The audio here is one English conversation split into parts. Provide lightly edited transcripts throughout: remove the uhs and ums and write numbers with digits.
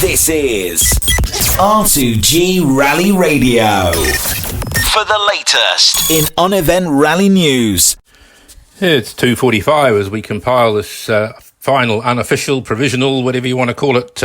This is R2G Rally Radio. For the latest in on-event rally news. It's 2:45 as we compile this final, unofficial, provisional, whatever you want to call it,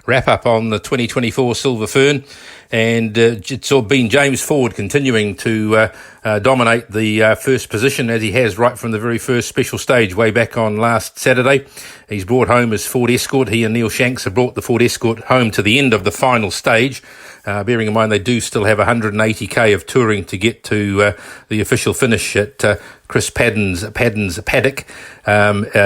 wrap-up on the 2024 Silver Fern. And it's all been James Ford continuing to dominate the first position, as he has right from the very first special stage way back on last Saturday. He's brought home his Ford Escort. He and Neil Shanks have brought the Ford Escort home to the end of the final stage. Bearing in mind they do still have 180k of touring to get to the official finish at Chris Padden's paddock,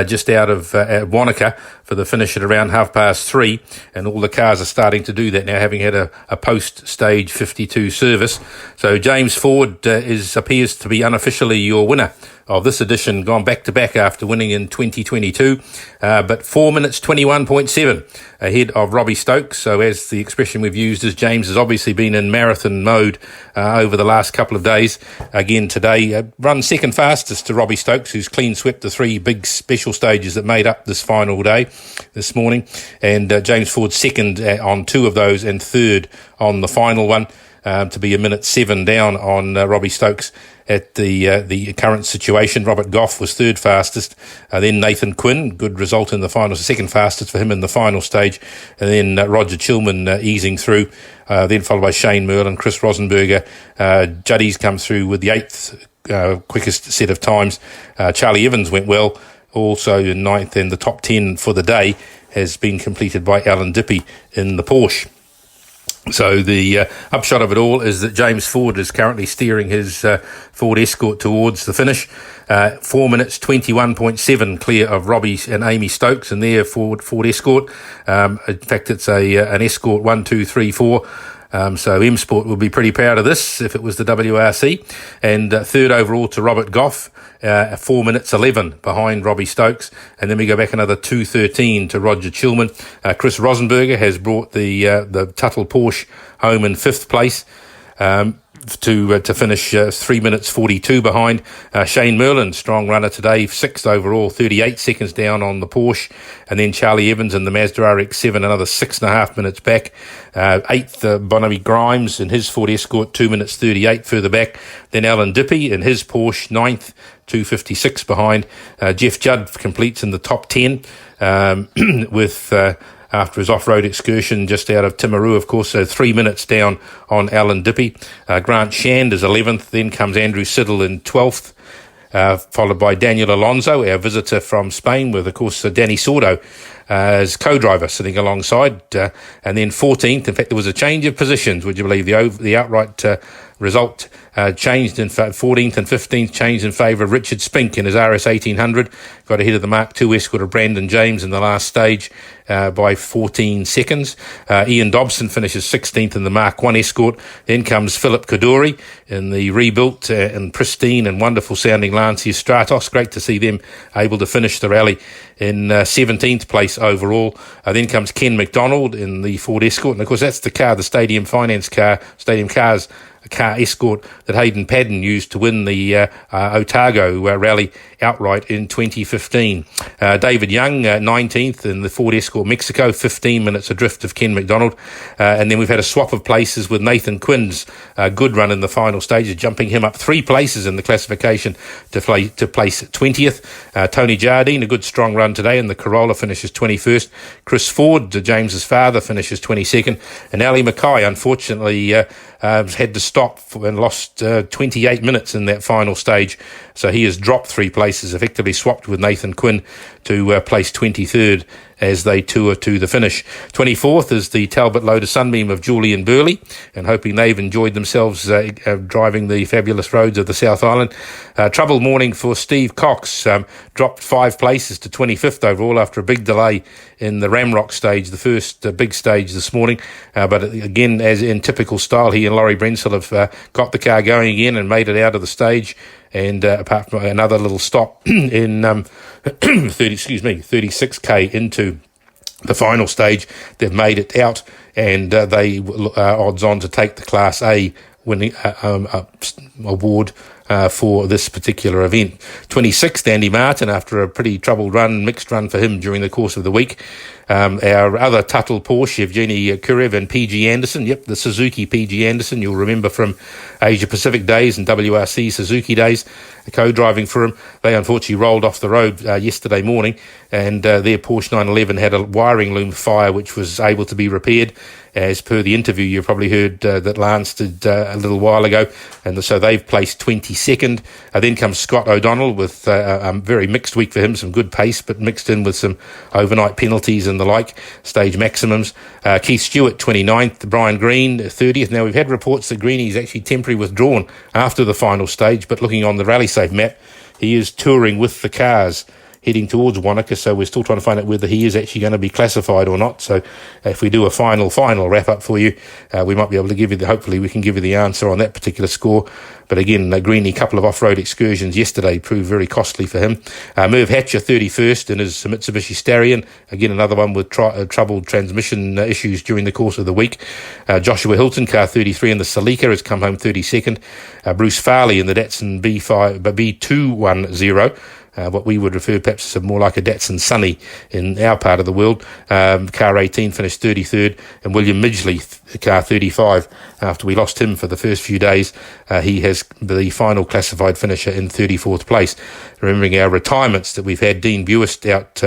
just out of Wanaka, for the finish at around 3:30, and all the cars are starting to do that now, having had a post-stage 52 service. So James Ford appears to be unofficially your winner of this edition, gone back-to-back after winning in 2022, but 4 minutes 21.7 ahead of Robbie Stokes. So as the expression we've used is, James has obviously been in marathon mode over the last couple of days. Again today, run second fastest to Robbie Stokes, who's clean swept the three big special stages that made up this final day this morning, and James Ford second on two of those and third on the final one, to be 1:07 down on Robbie Stokes at the current situation. Robert Goff was third fastest, then Nathan Quinn, good result in the final, second fastest for him in the final stage, and then Roger Chilman easing through, then followed by Shane Merlin, Chris Rosenberger. Juddy's come through with the eighth quickest set of times. Charlie Evans went well, also in ninth, and the top 10 for the day has been completed by Alan Dippy in the Porsche. So the upshot of it all is that James Ford is currently steering his Ford Escort towards the finish. 4 minutes 21.7 clear of Robbie and Amy Stokes and their Ford Escort. In fact, it's an Escort 1, 2, 3, 4. So M Sport would be pretty proud of this if it was the WRC. And third overall to Robert Goff, 4 minutes 11 behind Robbie Stokes. And then we go back another 2:13 to Roger Chilman. Chris Rosenberger has brought the Tuttle Porsche home in fifth place. To finish 3 minutes 42 behind. Shane Merlin, strong runner today, sixth overall, 38 seconds down on the Porsche. And then Charlie Evans in the Mazda RX-7, another 6.5 minutes back. Eighth, Bonamy Grimes in his Ford Escort, 2 minutes 38 further back. Then Alan Dippy in his Porsche, ninth, 2:56 behind. Jeff Judd completes in the top 10 with... after his off-road excursion just out of Timaru, of course, so 3 minutes down on Alan Dippy. Grant Shand is 11th, then comes Andrew Siddle in 12th, followed by Daniel Alonso, our visitor from Spain, with, of course, Danny Sordo as co-driver sitting alongside, and then 14th. In fact, there was a change of positions, would you believe? The outright result changed in 14th and 15th, changed in favour of Richard Spink in his RS 1800. Got ahead of the Mark II Escort of Brandon James in the last stage by 14 seconds. Ian Dobson finishes 16th in the Mark I Escort. Then comes Philip Kaduri in the rebuilt and pristine and wonderful sounding Lancia Stratos. Great to see them able to finish the rally in 17th place overall. Then comes Ken McDonald in the Ford Escort. And of course, that's the car, the Stadium Finance car, Stadium Cars car Escort that Hayden Padden used to win the Otago rally outright in 2015. David Young, 19th in the Ford Escort Mexico, 15 minutes adrift of Ken McDonald. And then we've had a swap of places with Nathan Quinn's good run in the final stages, jumping him up 3 places in the classification to place 20th. Tony Jardine, a good strong run today, and the Corolla finishes 21st. Chris Ford, James's father, finishes 22nd. And Ali Mackay, unfortunately, had to stop and lost 28 minutes in that final stage. So he has dropped 3 places, effectively swapped with Nathan Quinn to place 23rd as they tour to the finish. 24th is the Talbot Loader Sunbeam of Julian Burley, and hoping they've enjoyed themselves driving the fabulous roads of the South Island. Trouble morning for Steve Cox, dropped 5 places to 25th overall after a big delay in the Ramrock stage, the first big stage this morning. But again, as in typical style, he and Laurie Brensel have got the car going again and made it out of the stage. And apart from another little stop in 36k into the final stage, they've made it out, and they are odds on to take the Class A winning award for this particular event. 26th, Andy Martin, after a pretty troubled run, mixed run for him during the course of the week. Our other Tuttle Porsche, Evgeny Kurev and PG Anderson. Yep, the Suzuki PG Anderson, you'll remember from Asia Pacific days and WRC Suzuki days, co-driving for him. They unfortunately rolled off the road yesterday morning, and their Porsche 911 had a wiring loom fire which was able to be repaired. As per the interview you probably heard that Lance did a little while ago, and so they've placed 22nd. Then comes Scott O'Donnell with a very mixed week for him, some good pace, but mixed in with some overnight penalties and the like, stage maximums. Keith Stewart, 29th, Brian Green, 30th. Now, we've had reports that Greeny's actually temporarily withdrawn after the final stage, but looking on the Rally Safe map, he is touring with the cars heading towards Wanaka, so we're still trying to find out whether he is actually going to be classified or not. So if we do a final wrap-up for you, we might be able to give you hopefully we can give you the answer on that particular score. But again, Greeny, a couple of off-road excursions yesterday proved very costly for him. Merv Hatcher, 31st in his Mitsubishi Starion. Again, another one with troubled transmission issues during the course of the week. Joshua Hilton, car 33 in the Celica, has come home 32nd. Bruce Farley in the Datsun B210. What we would refer perhaps as more like a Datsun Sunny in our part of the world. Car 18 finished 33rd, and William Midgley, car 35, after we lost him for the first few days, he has the final classified finisher in 34th place. Remembering our retirements that we've had, Dean Buist out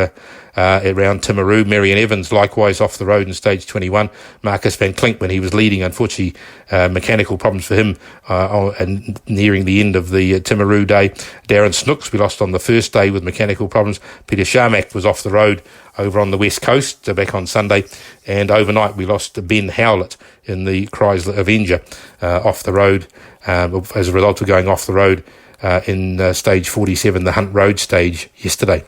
around Timaru, Marion Evans likewise off the road in stage 21, Marcus van Klink when he was leading, unfortunately mechanical problems for him and nearing the end of the Timaru day. Darren Snooks we lost on the first day with mechanical problems. Peter Sharmak was off the road over on the west coast back on Sunday, and overnight we lost Ben Howlett in the Chrysler Avenger off the road as a result of going off the road in stage 47, the Hunt Road stage yesterday.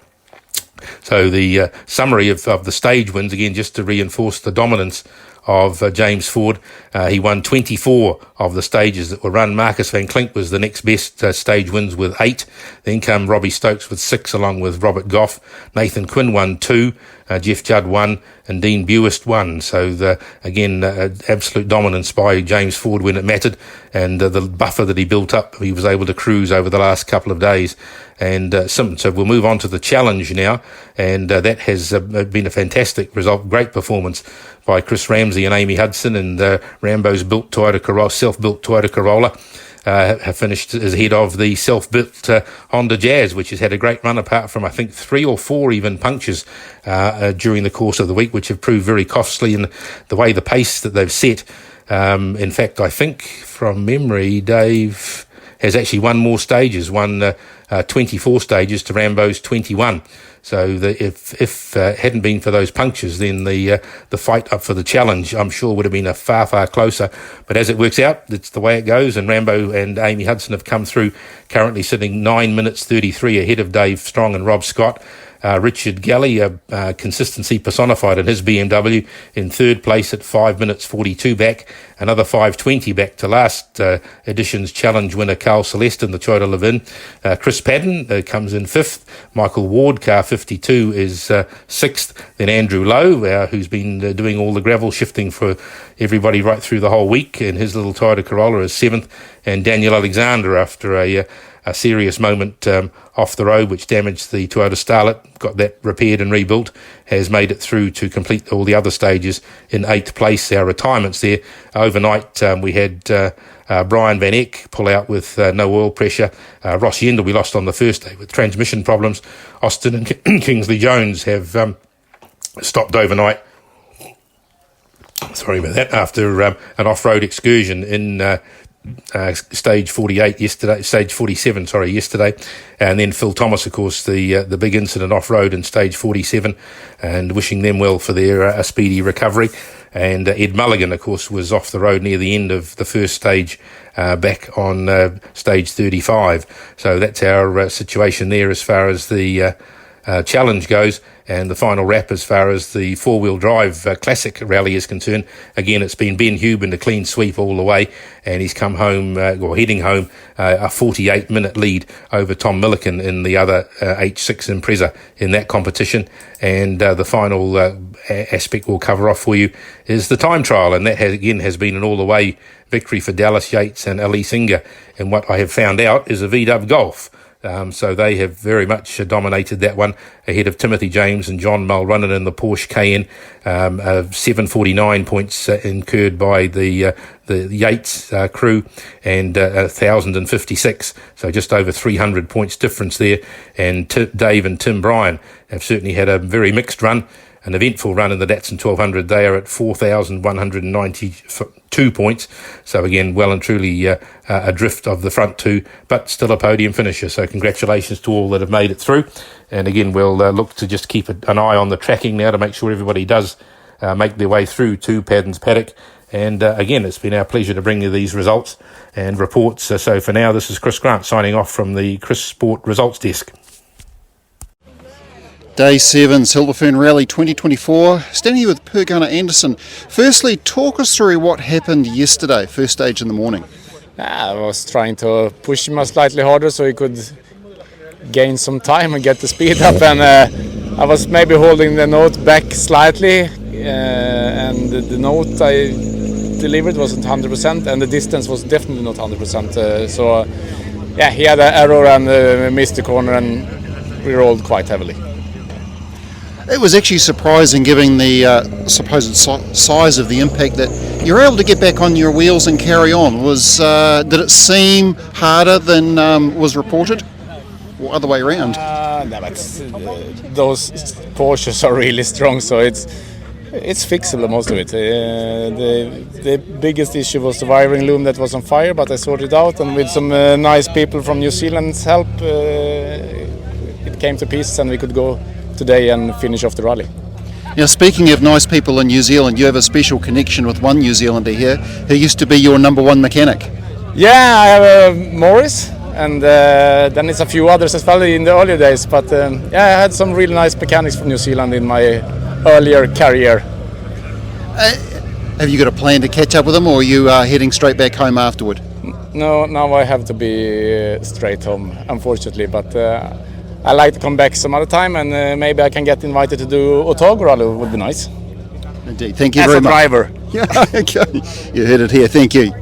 So the summary of the stage wins, again, just to reinforce the dominance of James Ford. He won 24 of the stages that were run. Marcus van Klink was the next best stage wins with 8. Then come Robbie Stokes with 6 along with Robert Goff. Nathan Quinn won 2. Jeff Judd 1 and Dean Buist 1. So again, absolute dominance by James Ford when it mattered, and the buffer that he built up, he was able to cruise over the last couple of days. And so we'll move on to the challenge now, and that has been a fantastic result, great performance by Chris Ramsey and Amy Hudson, and Rambo's self-built Toyota Corolla have finished as head of the self-built Honda Jazz, which has had a great run apart from, I think, 3 or 4 even punctures during the course of the week, which have proved very costly in the way the pace that they've set. In fact, I think from memory, Dave has actually won more stages, 24 stages to Rambo's 21. So if hadn't been for those punctures, then the fight up for the challenge, I'm sure, would have been a far, far closer. But as it works out, it's the way it goes, and Rambo and Amy Hudson have come through, currently sitting 9 minutes 33 ahead of Dave Strong and Rob Scott. Richard Galley, consistency personified in his BMW, in third place at 5 minutes 42 back, another 5:20 back to last edition's challenge winner Carl Celeste in the Toyota Levin. Chris Padden comes in 5th. Michael Ward, car 52, is 6th. Then Andrew Lowe, who's been doing all the gravel shifting for everybody right through the whole week, and his little Toyota Corolla is 7th. And Daniel Alexander, after a serious moment off the road which damaged the Toyota Starlet, got that repaired and rebuilt, has made it through to complete all the other stages in 8th place. Our retirements there overnight, we had Brian Van Eck pull out with no oil pressure. Ross Yendel we lost on the first day with transmission problems. Austin and Kingsley Jones have stopped overnight. Sorry about that. After an off-road excursion in stage 47 yesterday, and then Phil Thomas, of course, the big incident off-road in stage 47, and wishing them well for their speedy recovery. And Ed Mulligan, of course, was off the road near the end of the first stage, back on stage 35. So that's our situation there as far as the challenge goes. And the final wrap, as far as the four-wheel drive classic rally is concerned, again, it's been Ben Huben, a clean sweep all the way, and he's come home, or heading home, a 48-minute lead over Tom Milliken in the other H6 Impreza in that competition. And the final aspect we'll cover off for you is the time trial, and that has been an all-the-way victory for Dallas Yates and Ali Singer. And what I have found out is a VW Golf. So they have very much dominated that one ahead of Timothy James and John Mulroney in the Porsche Cayenne. 749 points incurred by the Yates crew, and 1,056. So just over 300 points difference there. And Dave and Tim Bryan have certainly had a very mixed run. An eventful run in the Datsun 1200. They are at 4,192 points. So again, well and truly adrift of the front two, but still a podium finisher. So congratulations to all that have made it through. And again, we'll look to just keep an eye on the tracking now to make sure everybody does make their way through to Paddon's Paddock. And again, it's been our pleasure to bring you these results and reports. So for now, this is Chris Grant signing off from the Chris Sport Results Desk. Day 7, Silver Fern Rally 2024. Standing here with Per Gunnar Anderson. Firstly, talk us through what happened yesterday, first stage in the morning. I was trying to push him slightly harder so he could gain some time and get the speed up. And I was maybe holding the note back slightly. And the note I delivered wasn't 100%, and the distance was definitely not 100%. So he had an error and missed the corner, and we rolled quite heavily. It was actually surprising, given the supposed size of the impact, that you're able to get back on your wheels and carry on. Did it seem harder than was reported, or other way around? No, but those Porsches are really strong, so it's fixable, most of it. The biggest issue was the wiring loom that was on fire, but I sorted it out, and with some nice people from New Zealand's help, it came to pieces, and we could go today and finish off the rally. Now, speaking of nice people in New Zealand, you have a special connection with one New Zealander here who used to be your number one mechanic. Yeah, I have Morris, and then it's a few others as well in the earlier days, but I had some really nice mechanics from New Zealand in my earlier career. Have you got a plan to catch up with them, or are you heading straight back home afterward? No, now I have to be straight home, unfortunately, but I like to come back some other time, and maybe I can get invited to do R2G Rally. Would be nice. Indeed. Thank you very much. As a driver. Yeah, okay. You heard it here. Thank you.